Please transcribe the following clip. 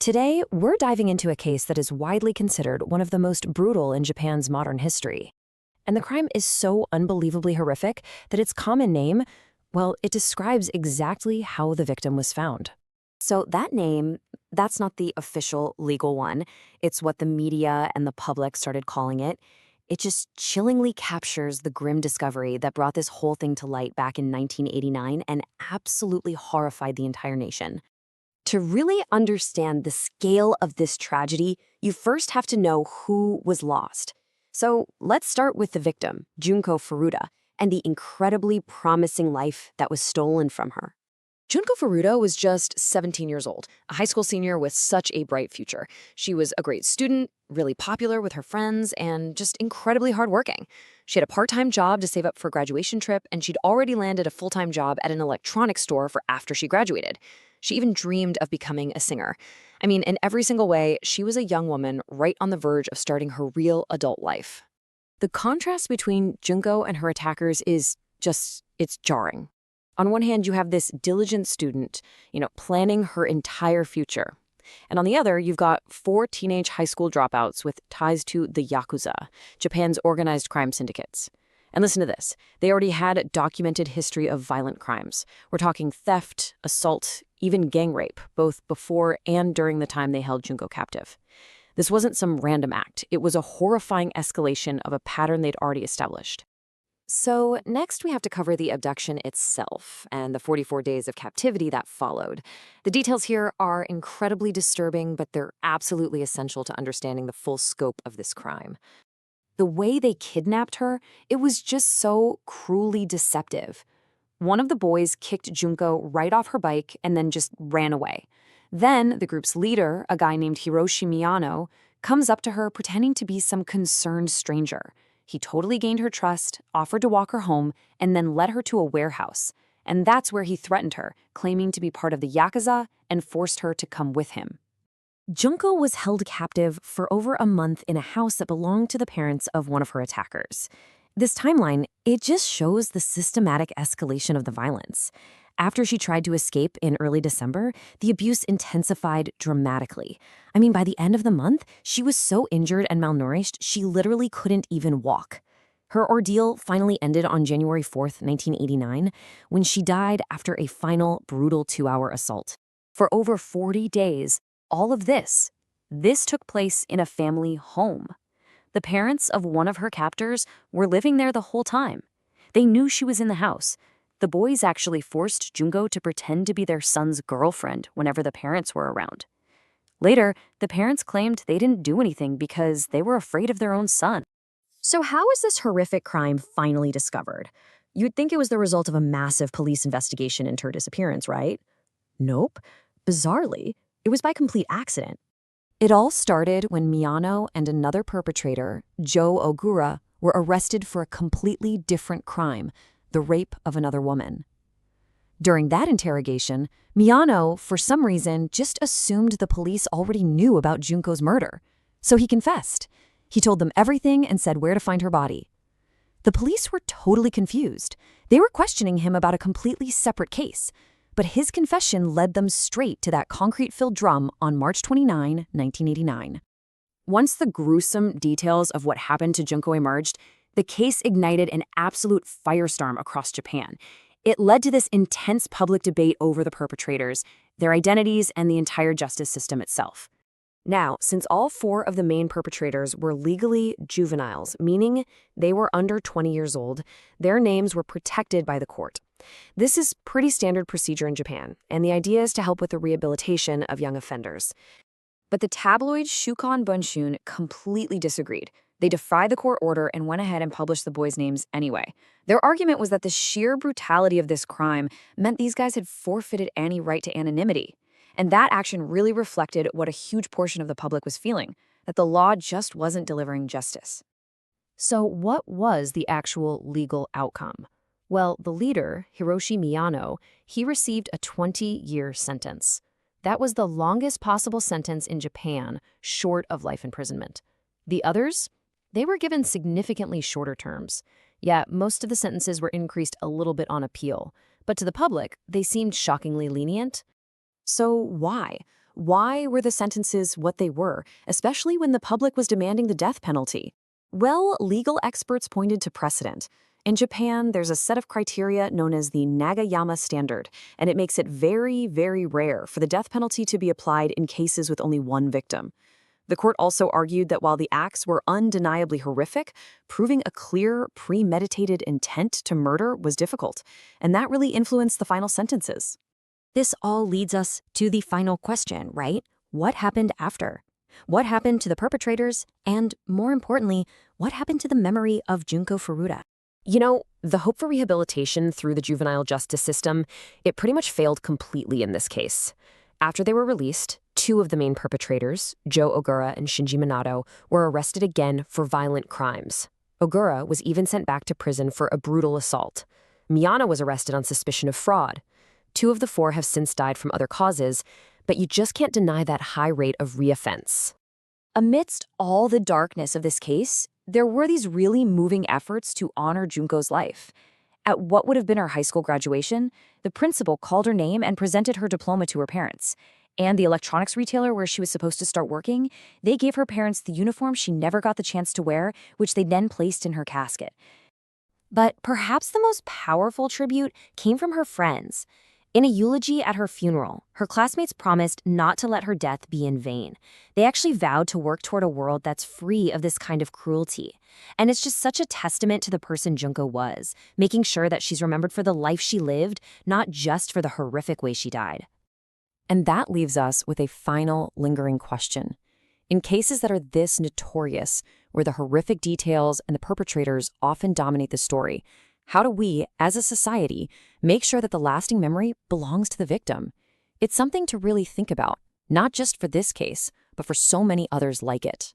Today, we're diving into a case that is widely considered one of the most brutal in Japan's modern history. And the crime is so unbelievably horrific that its common name, well, it describes exactly how the victim was found. So that name, that's not the official legal one. It's what the media and the public started calling it. It just chillingly captures the grim discovery that brought this whole thing to light back in 1989 and absolutely horrified the entire nation. To really understand the scale of this tragedy, you first have to know who was lost. So let's start with the victim, Junko Furuta, and the incredibly promising life that was stolen from her. Junko Furuta was just 17 years old, a high school senior with such a bright future. She was a great student, really popular with her friends, and just incredibly hardworking. She had a part-time job to save up for a graduation trip, and she'd already landed a full-time job at an electronics store for after she graduated. She even dreamed of becoming a singer. I mean, in every single way, she was a young woman right on the verge of starting her real adult life. The contrast between Junko and her attackers is it's jarring. On one hand, you have this diligent student, planning her entire future. And on the other, you've got 4 teenage high school dropouts with ties to the Yakuza, Japan's organized crime syndicates. And listen to this. They already had a documented history of violent crimes. We're talking theft, assault, even gang rape, both before and during the time they held Junko captive. This wasn't some random act. It was a horrifying escalation of a pattern they'd already established. So next we have to cover the abduction itself and the 44 days of captivity that followed. The details here are incredibly disturbing, but they're absolutely essential to understanding the full scope of this crime. The way they kidnapped her, it was just so cruelly deceptive. One of the boys kicked Junko right off her bike and then just ran away. Then the group's leader, a guy named Hiroshi Miyano, comes up to her pretending to be some concerned stranger. He totally gained her trust, offered to walk her home, and then led her to a warehouse. And that's where he threatened her, claiming to be part of the Yakuza, and forced her to come with him. Junko was held captive for over a month in a house that belonged to the parents of one of her attackers. This timeline, it just shows the systematic escalation of the violence. After she tried to escape in early December, the abuse intensified dramatically. I mean, by the end of the month, she was so injured and malnourished, she literally couldn't even walk. Her ordeal finally ended on January 4th, 1989, when she died after a final brutal 2-hour assault. For over 40 days, all of this took place in a family home. The parents of one of her captors were living there the whole time. They knew she was in the house. The boys actually forced Junko to pretend to be their son's girlfriend whenever the parents were around. Later, the parents claimed they didn't do anything because they were afraid of their own son. So how was this horrific crime finally discovered? You'd think it was the result of a massive police investigation into her disappearance, right? Nope. Bizarrely, it was by complete accident. It all started when Miyano and another perpetrator, Joe Ogura, were arrested for a completely different crime, the rape of another woman. During that interrogation, Miyano, for some reason, just assumed the police already knew about Junko's murder. So he confessed. He told them everything and said where to find her body. The police were totally confused. They were questioning him about a completely separate case. But his confession led them straight to that concrete-filled drum on March 29, 1989. Once the gruesome details of what happened to Junko emerged, the case ignited an absolute firestorm across Japan. It led to this intense public debate over the perpetrators, their identities, and the entire justice system itself. Now, since all 4 of the main perpetrators were legally juveniles, meaning they were under 20 years old, their names were protected by the court. This is pretty standard procedure in Japan, and the idea is to help with the rehabilitation of young offenders. But the tabloid Shukan Bunshun completely disagreed. They defied the court order and went ahead and published the boys' names anyway. Their argument was that the sheer brutality of this crime meant these guys had forfeited any right to anonymity. And that action really reflected what a huge portion of the public was feeling, that the law just wasn't delivering justice. So what was the actual legal outcome? Well, the leader, Hiroshi Miyano, he received a 20-year sentence. That was the longest possible sentence in Japan, short of life imprisonment. The others? They were given significantly shorter terms. Yeah, most of the sentences were increased a little bit on appeal, but to the public, they seemed shockingly lenient. So why? Why were the sentences what they were, especially when the public was demanding the death penalty? Well, legal experts pointed to precedent. In Japan, there's a set of criteria known as the Nagayama standard, and it makes it very, very rare for the death penalty to be applied in cases with only one victim. The court also argued that while the acts were undeniably horrific, proving a clear, premeditated intent to murder was difficult, and that really influenced the final sentences. This all leads us to the final question, right? What happened after? What happened to the perpetrators? And more importantly, what happened to the memory of Junko Furuta? You know, the hope for rehabilitation through the juvenile justice system, it pretty much failed completely in this case. After they were released, two of the main perpetrators, Joe Ogura and Shinji Minato, were arrested again for violent crimes. Ogura was even sent back to prison for a brutal assault. Miyano was arrested on suspicion of fraud. Two of the four have since died from other causes, but you just can't deny that high rate of reoffense. Amidst all the darkness of this case, there were these really moving efforts to honor Junko's life. At what would have been her high school graduation, the principal called her name and presented her diploma to her parents. And the electronics retailer where she was supposed to start working, they gave her parents the uniform she never got the chance to wear, which they then placed in her casket. But perhaps the most powerful tribute came from her friends. In a eulogy at her funeral, her classmates promised not to let her death be in vain. They actually vowed to work toward a world that's free of this kind of cruelty. And it's just such a testament to the person Junko was, making sure that she's remembered for the life she lived, not just for the horrific way she died. And that leaves us with a final lingering question. In cases that are this notorious, where the horrific details and the perpetrators often dominate the story, how do we, as a society, make sure that the lasting memory belongs to the victim? It's something to really think about, not just for this case, but for so many others like it.